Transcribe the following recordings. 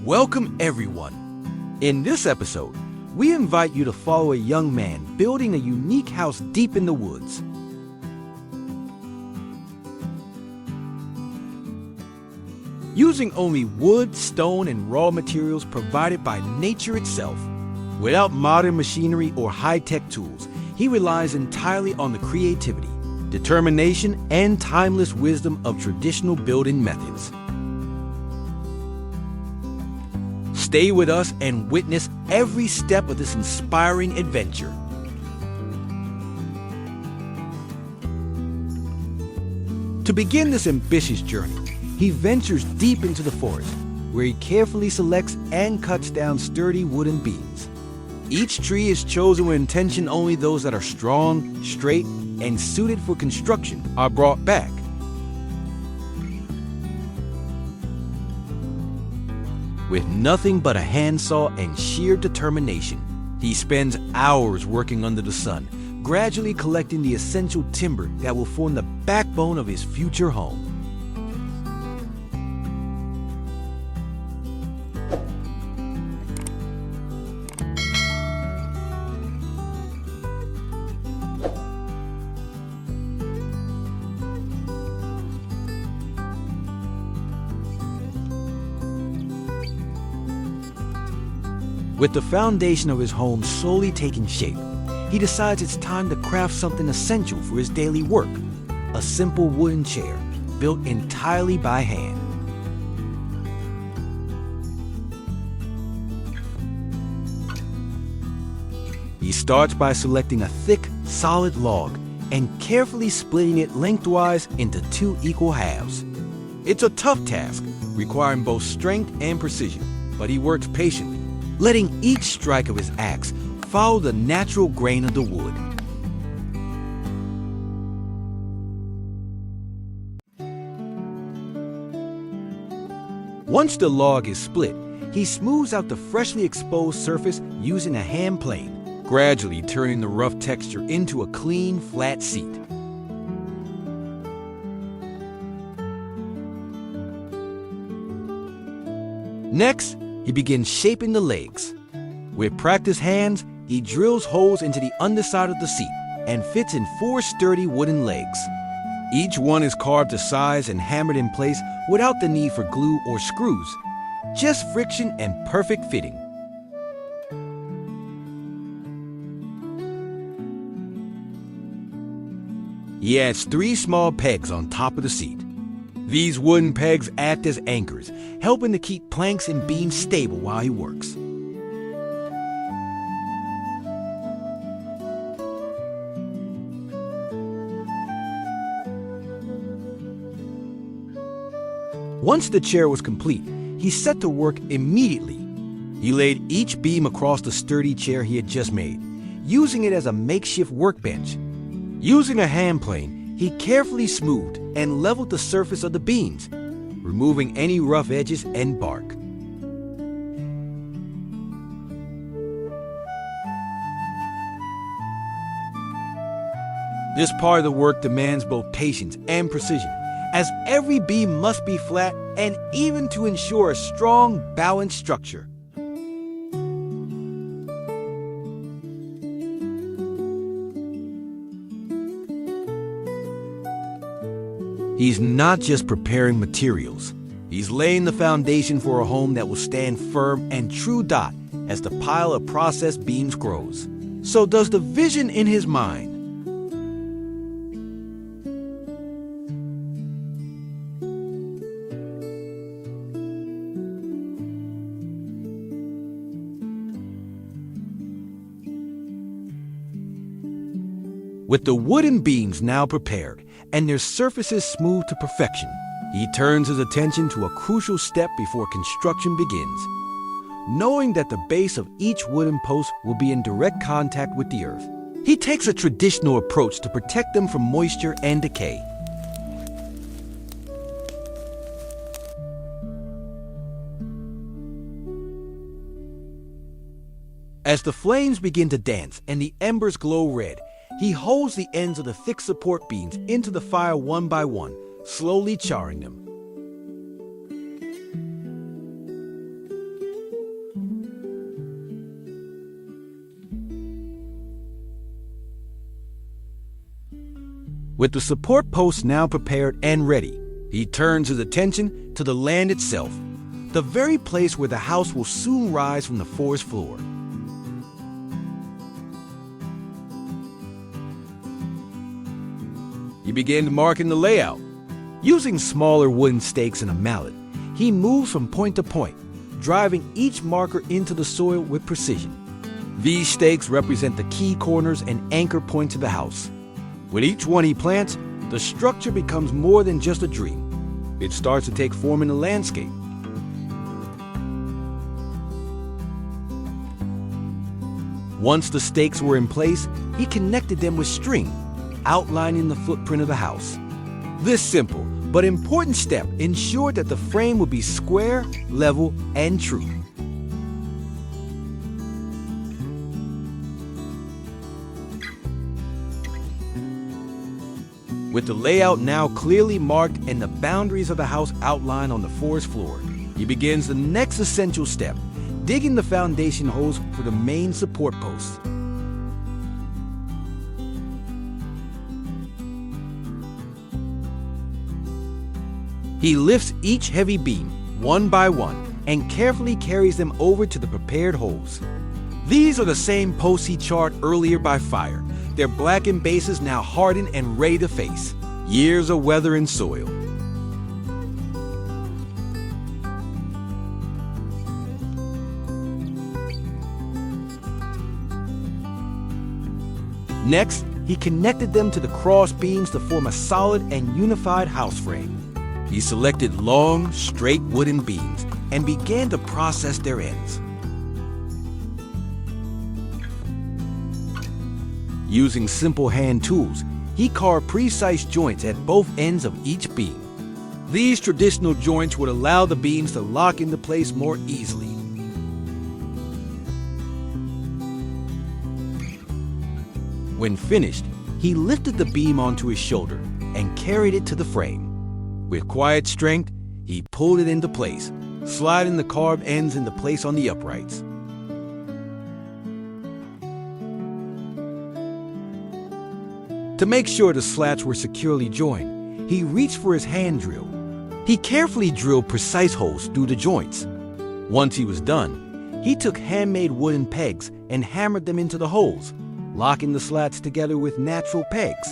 Welcome everyone. In this episode, we invite you to follow a young man building a unique house deep in the woods. Using only wood, stone, and raw materials provided by nature itself, without modern machinery or high-tech tools, he relies entirely on the creativity, determination, and timeless wisdom of traditional building methods. Stay with us and witness every step of this inspiring adventure. To begin this ambitious journey, he ventures deep into the forest, where he carefully selects and cuts down sturdy wooden beams. Each tree is chosen with intention. Only those that are strong, straight, and suited for construction are brought back. With nothing but a handsaw and sheer determination, he spends hours working under the sun, gradually collecting the essential timber that will form the backbone of his future home. With the foundation of his home slowly taking shape, he decides it's time to craft something essential for his daily work, a simple wooden chair built entirely by hand. He starts by selecting a thick, solid log and carefully splitting it lengthwise into 2 equal halves. It's a tough task, requiring both strength and precision, but he works patiently, letting each strike of his axe follow the natural grain of the wood. Once the log is split, he smooths out the freshly exposed surface using a hand plane, gradually turning the rough texture into a clean, flat seat. Next, he begins shaping the legs. With practiced hands, he drills holes into the underside of the seat and fits in 4 sturdy wooden legs. Each one is carved to size and hammered in place without the need for glue or screws, just friction and perfect fitting. He adds 3 small pegs on top of the seat. These wooden pegs act as anchors, helping to keep planks and beams stable while he works. Once the chair was complete, he set to work immediately. He laid each beam across the sturdy chair he had just made, using it as a makeshift workbench. Using a hand plane, he carefully smoothed and leveled the surface of the beams, removing any rough edges and bark. This part of the work demands both patience and precision, as every beam must be flat and even to ensure a strong, balanced structure. He's not just preparing materials. He's laying the foundation for a home that will stand firm and true dot as the pile of processed beams grows. So does the vision in his mind. With the wooden beams now prepared and their surfaces smooth to perfection, he turns his attention to a crucial step before construction begins. Knowing that the base of each wooden post will be in direct contact with the earth, he takes a traditional approach to protect them from moisture and decay. As the flames begin to dance and the embers glow red, he holds the ends of the thick support beams into the fire one by one, slowly charring them. With the support posts now prepared and ready, he turns his attention to the land itself, the very place where the house will soon rise from the forest floor. He begins marking the layout. Using smaller wooden stakes and a mallet, he moves from point to point, driving each marker into the soil with precision. These stakes represent the key corners and anchor points of the house. With each one he plants, the structure becomes more than just a dream. It starts to take form in the landscape. Once the stakes were in place, he connected them with string, outlining the footprint of the house. This simple but important step ensured that the frame would be square, level, and true. With the layout now clearly marked and the boundaries of the house outlined on the forest floor, he begins the next essential step, digging the foundation holes for the main support posts. He lifts each heavy beam, one by one, and carefully carries them over to the prepared holes. These are the same posts he charred earlier by fire, their blackened bases now hardened and ready to face years of weather and soil. Next, he connected them to the cross beams to form a solid and unified house frame. He selected long, straight wooden beams and began to process their ends. Using simple hand tools, he carved precise joints at both ends of each beam. These traditional joints would allow the beams to lock into place more easily. When finished, he lifted the beam onto his shoulder and carried it to the frame. With quiet strength, he pulled it into place, sliding the carved ends into place on the uprights. To make sure the slats were securely joined, he reached for his hand drill. He carefully drilled precise holes through the joints. Once he was done, he took handmade wooden pegs and hammered them into the holes, locking the slats together with natural pegs.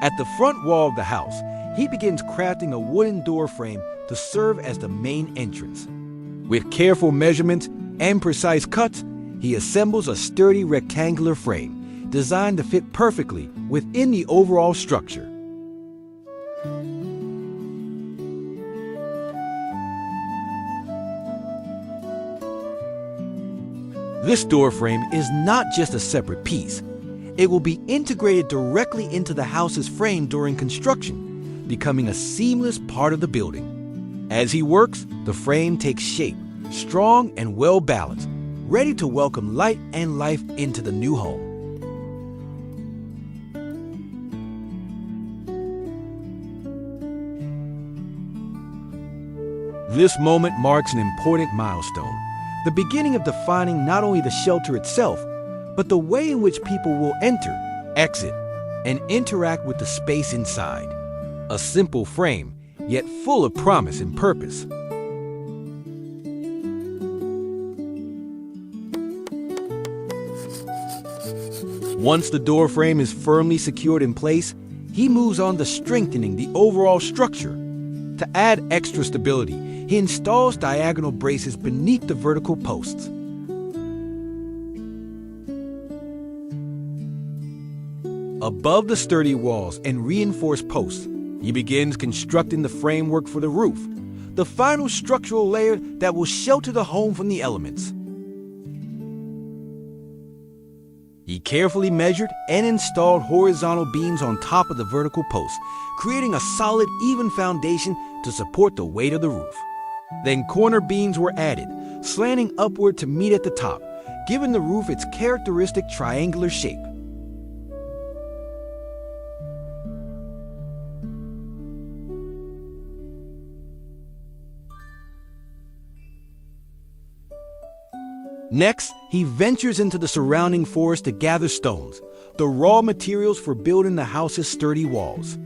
At the front wall of the house, he begins crafting a wooden door frame to serve as the main entrance. With careful measurements and precise cuts, he assembles a sturdy rectangular frame designed to fit perfectly within the overall structure. This door frame is not just a separate piece. It will be integrated directly into the house's frame during construction, becoming a seamless part of the building. As he works, the frame takes shape, strong and well balanced, ready to welcome light and life into the new home. This moment marks an important milestone, the beginning of defining not only the shelter itself, but the way in which people will enter, exit, and interact with the space inside. A simple frame, yet full of promise and purpose. Once the door frame is firmly secured in place, he moves on to strengthening the overall structure. To add extra stability, he installs diagonal braces beneath the vertical posts. Above the sturdy walls and reinforced posts, he begins constructing the framework for the roof, the final structural layer that will shelter the home from the elements. He carefully measured and installed horizontal beams on top of the vertical posts, creating a solid, even foundation to support the weight of the roof. Then corner beams were added, slanting upward to meet at the top, giving the roof its characteristic triangular shape. Next, he ventures into the surrounding forest to gather stones, the raw materials for building the house's sturdy walls.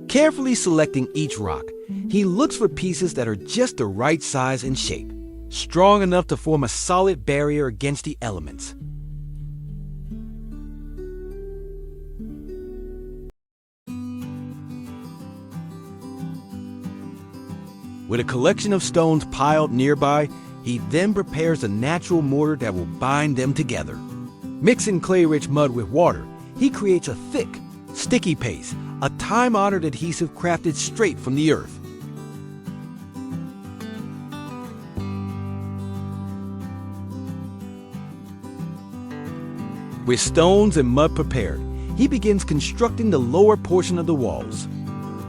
Carefully selecting each rock, he looks for pieces that are just the right size and shape, strong enough to form a solid barrier against the elements. With a collection of stones piled nearby, he then prepares a natural mortar that will bind them together. Mixing clay-rich mud with water, he creates a thick, sticky paste, a time-honored adhesive crafted straight from the earth. With stones and mud prepared, he begins constructing the lower portion of the walls.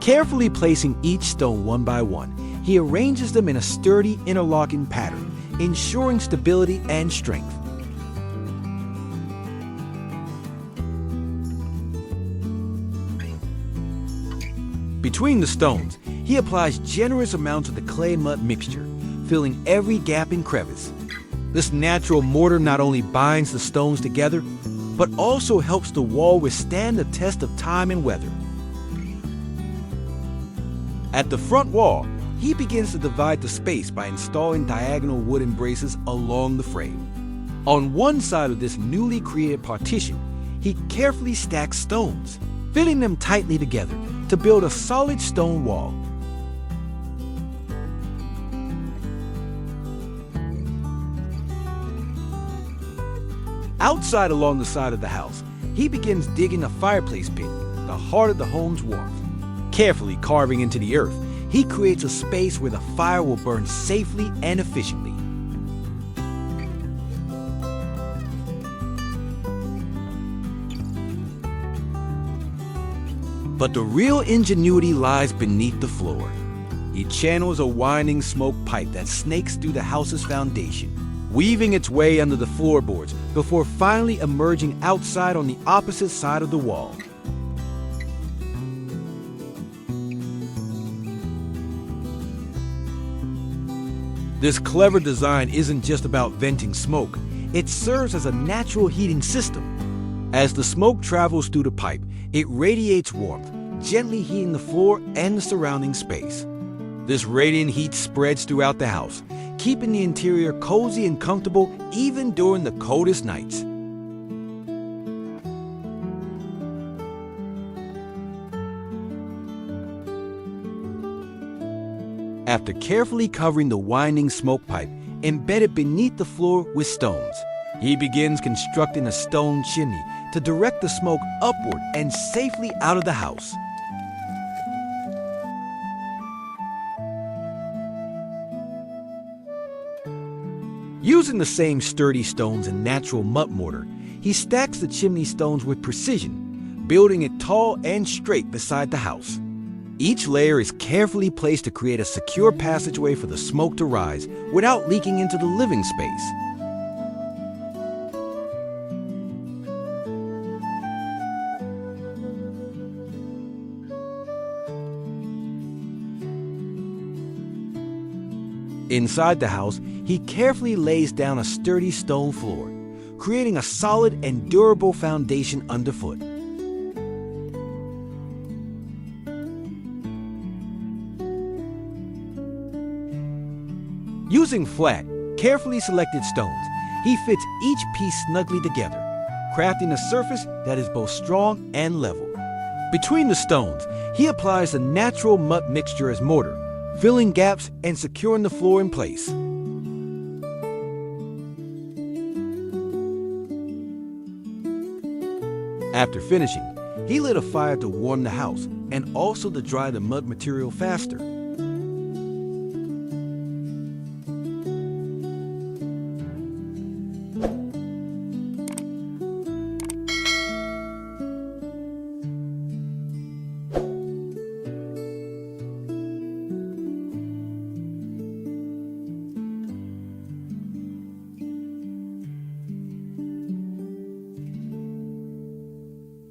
Carefully placing each stone one by one, he arranges them in a sturdy interlocking pattern, ensuring stability and strength. Between the stones, he applies generous amounts of the clay-mud mixture, filling every gap and crevice. This natural mortar not only binds the stones together, but also helps the wall withstand the test of time and weather. At the front wall, he begins to divide the space by installing diagonal wooden braces along the frame. On one side of this newly created partition, he carefully stacks stones, fitting them tightly together to build a solid stone wall. Outside along the side of the house, he begins digging a fireplace pit, the heart of the home's warmth. Carefully carving into the earth, he creates a space where the fire will burn safely and efficiently. But the real ingenuity lies beneath the floor. He channels a winding smoke pipe that snakes through the house's foundation, weaving its way under the floorboards before finally emerging outside on the opposite side of the wall. This clever design isn't just about venting smoke, it serves as a natural heating system. As the smoke travels through the pipe, it radiates warmth, gently heating the floor and the surrounding space. This radiant heat spreads throughout the house, keeping the interior cozy and comfortable even during the coldest nights. After carefully covering the winding smoke pipe embedded beneath the floor with stones, he begins constructing a stone chimney to direct the smoke upward and safely out of the house. Using the same sturdy stones and natural mud mortar, he stacks the chimney stones with precision, building it tall and straight beside the house. Each layer is carefully placed to create a secure passageway for the smoke to rise without leaking into the living space. Inside the house, he carefully lays down a sturdy stone floor, creating a solid and durable foundation underfoot. Using flat, carefully selected stones, he fits each piece snugly together, crafting a surface that is both strong and level. Between the stones, he applies the natural mud mixture as mortar, filling gaps and securing the floor in place. After finishing, he lit a fire to warm the house and also to dry the mud material faster.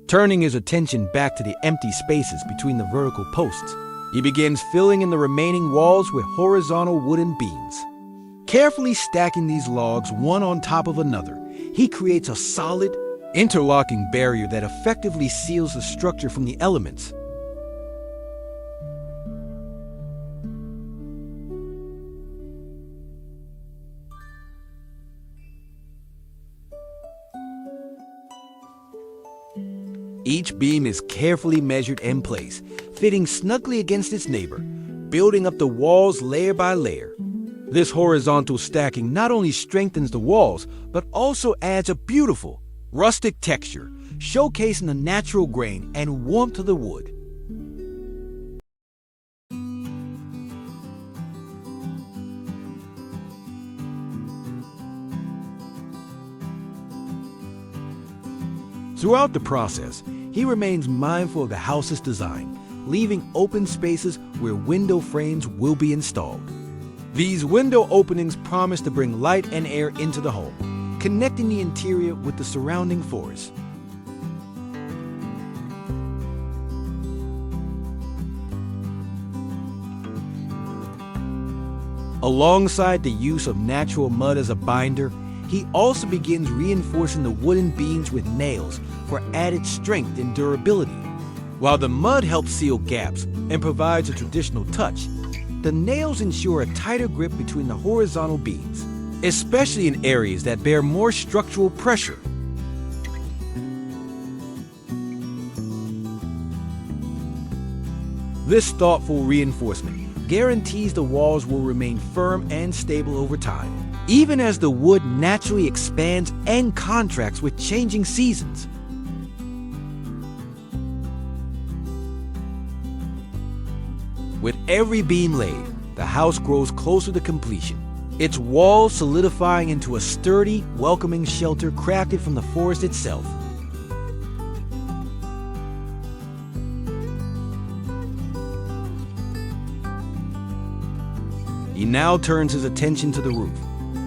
Turning his attention back to the empty spaces between the vertical posts, he begins filling in the remaining walls with horizontal wooden beams. Carefully stacking these logs one on top of another, he creates a solid, interlocking barrier that effectively seals the structure from the elements. Each beam is carefully measured and placed, fitting snugly against its neighbor, building up the walls layer by layer. This horizontal stacking not only strengthens the walls, but also adds a beautiful, rustic texture, showcasing the natural grain and warmth of the wood. Throughout the process, he remains mindful of the house's design, leaving open spaces where window frames will be installed. These window openings promise to bring light and air into the home, connecting the interior with the surrounding forest. Alongside the use of natural mud as a binder, he also begins reinforcing the wooden beams with nails for added strength and durability. While the mud helps seal gaps and provides a traditional touch, the nails ensure a tighter grip between the horizontal beams, especially in areas that bear more structural pressure. This thoughtful reinforcement guarantees the walls will remain firm and stable over time, even as the wood naturally expands and contracts with changing seasons. With every beam laid, the house grows closer to completion, its walls solidifying into a sturdy, welcoming shelter crafted from the forest itself. He now turns his attention to the roof,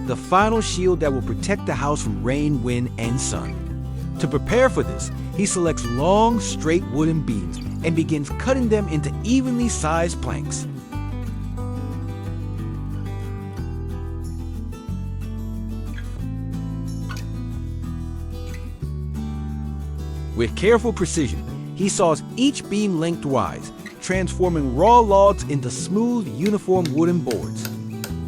the final shield that will protect the house from rain, wind, and sun. To prepare for this, he selects long, straight wooden beams and begins cutting them into evenly sized planks. With careful precision, he saws each beam lengthwise, transforming raw logs into smooth, uniform wooden boards.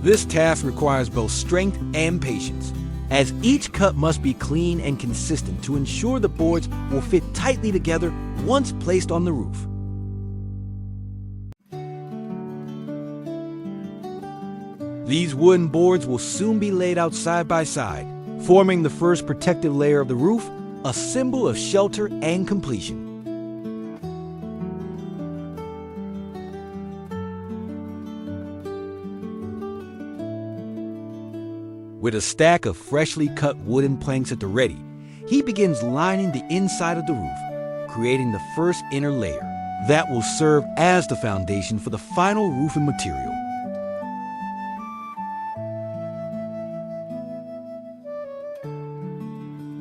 This task requires both strength and patience, as each cut must be clean and consistent to ensure the boards will fit tightly together once placed on the roof. These wooden boards will soon be laid out side by side, forming the first protective layer of the roof, a symbol of shelter and completion. With a stack of freshly cut wooden planks at the ready, he begins lining the inside of the roof, creating the first inner layer that will serve as the foundation for the final roofing material.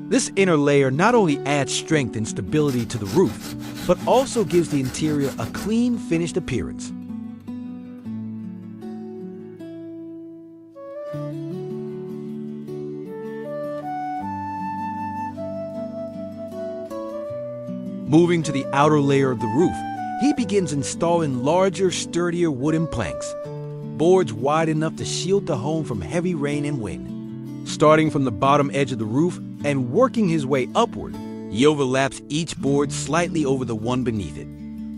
This inner layer not only adds strength and stability to the roof, but also gives the interior a clean, finished appearance. Moving to the outer layer of the roof, he begins installing larger, sturdier wooden planks, boards wide enough to shield the home from heavy rain and wind. Starting from the bottom edge of the roof and working his way upward, he overlaps each board slightly over the one beneath it,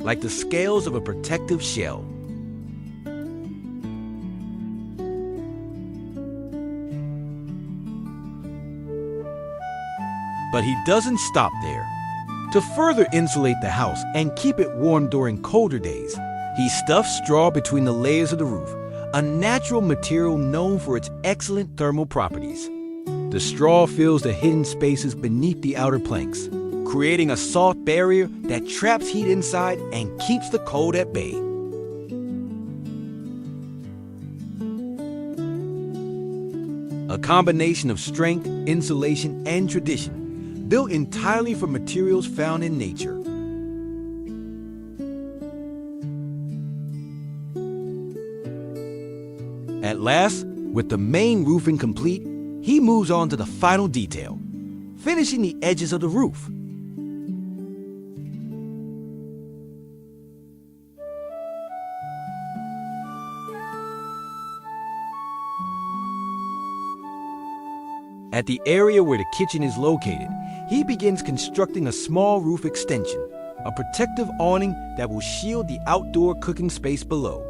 like the scales of a protective shell. But he doesn't stop there. To further insulate the house and keep it warm during colder days, he stuffs straw between the layers of the roof, a natural material known for its excellent thermal properties. The straw fills the hidden spaces beneath the outer planks, creating a soft barrier that traps heat inside and keeps the cold at bay. A combination of strength, insulation, and tradition, built entirely from materials found in nature. At last, With the main roofing complete, he moves on to the final detail, finishing the edges of the roof. At the area where the kitchen is located, he begins constructing a small roof extension, a protective awning that will shield the outdoor cooking space below.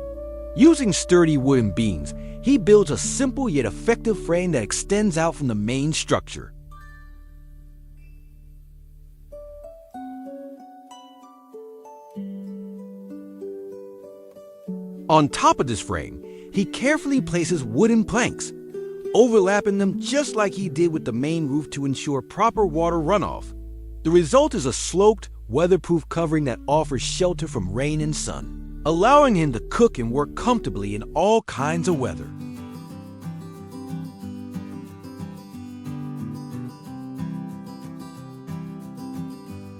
Using sturdy wooden beams, he builds a simple yet effective frame that extends out from the main structure. On top of this frame, he carefully places wooden planks, overlapping them just like he did with the main roof to ensure proper water runoff. The result is a sloped, weatherproof covering that offers shelter from rain and sun, allowing him to cook and work comfortably in all kinds of weather.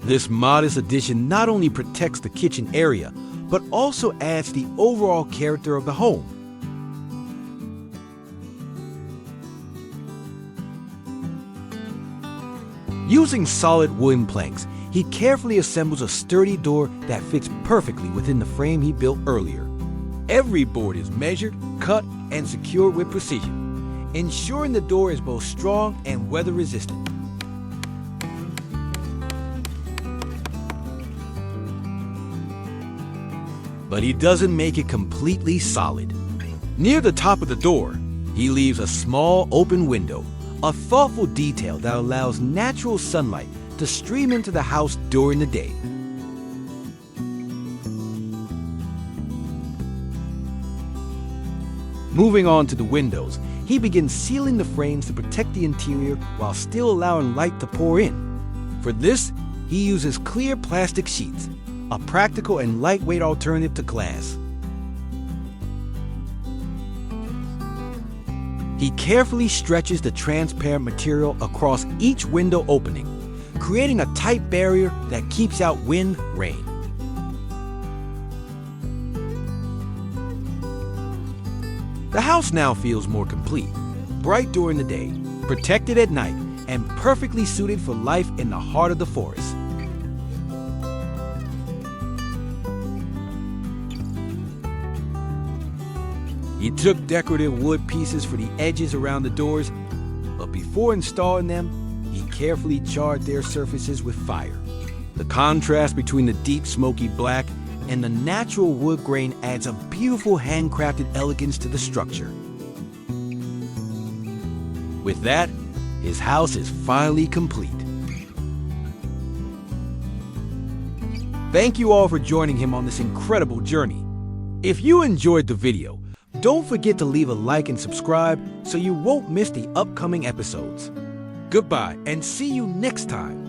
This modest addition not only protects the kitchen area, but also adds to the overall character of the home. Using solid wooden planks, he carefully assembles a sturdy door that fits perfectly within the frame he built earlier. Every board is measured, cut, and secured with precision, ensuring the door is both strong and weather-resistant. But he doesn't make it completely solid. Near the top of the door, he leaves a small open window, a thoughtful detail that allows natural sunlight to stream into the house during the day. Moving on to the windows, he begins sealing the frames to protect the interior while still allowing light to pour in. For this, he uses clear plastic sheets, a practical and lightweight alternative to glass. He carefully stretches the transparent material across each window opening, creating a tight barrier that keeps out wind, rain. The house now feels more complete, bright during the day, protected at night, and perfectly suited for life in the heart of the forest. He took decorative wood pieces for the edges around the doors, but before installing them, he carefully charred their surfaces with fire. The contrast between the deep smoky black and the natural wood grain adds a beautiful handcrafted elegance to the structure. With that, his house is finally complete. Thank you all for joining him on this incredible journey. If you enjoyed the video, don't forget to leave a like and subscribe so you won't miss the upcoming episodes. Goodbye and see you next time.